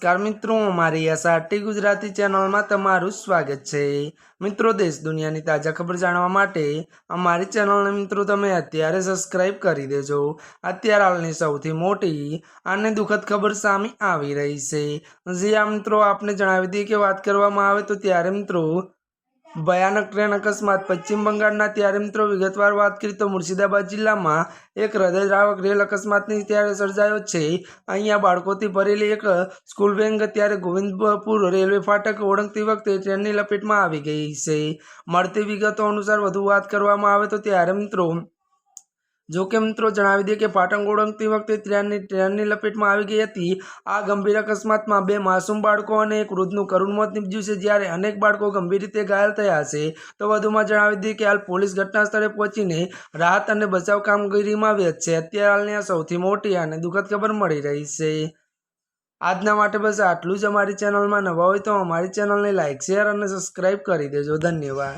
नमस्कार मित्रों, हमारी एसआरटी गुजराती चैनल में तमारू स्वागत है। मित्रों, देश दुनिया की ताजा खबर जानवा माटे अमारी चैनल ने मित्रों तमे अत्यारे सब्सक्राइब करी देजो। अत्यार हालनी सौथी मोटी अने दुखद खबर सामे आवी रही है। जी आ मित्रों, आपने जणावी दी के बात करवामां आवे तो त्यारे मित्रों भयानक ट्रेन अकस्मात पश्चिम बंगाळना त्यारे मित्रों विगतवार बात करी तो मुर्शिदाबाद जिल्ला में एक हृदयद्रावक रेल अकस्मात त्यारे सर्जायो छे। अहींया बाळकोथी भरेली एक स्कूल वेन त्यारे गोविंदपुर रेलवे फाटक ओळंगती वखते ट्रेननी लपेटमां आवी गई छे। मळती विगतो अनुसार वधु वात करवामां आवे तो त्यारे मित्रों जो कि मित्रों जणावी दे कि फाटक ओळंगती वखते ट्रेननी लपेटमां आवी गई हती। आ गंभीर अकस्मात में 2 मासूम बाळको अने एक वृद्धનું करुण मोत निपज्યું છે, જ્યારે अनेक बाळको गंभीर रीते घायल थया छे। तो વધુમાં જણાવી દઈએ કે હાલ પોલીસ ઘટના સ્થળે પહોંચીને રાહત અને બચાવ કામગીરીમાં વ્યસ્ત છે। અત્યારે હાલની આ સૌથી મોટી અને દુઃખદ ખબર મળી રહી છે। આજના માટે બસ આટલું જ। અમારી ચેનલમાં નવા હોય તો અમારી ચેનલને લાઇક, શેર અને સબસ્ક્રાઇબ કરી દેજો। ધન્યવાદ।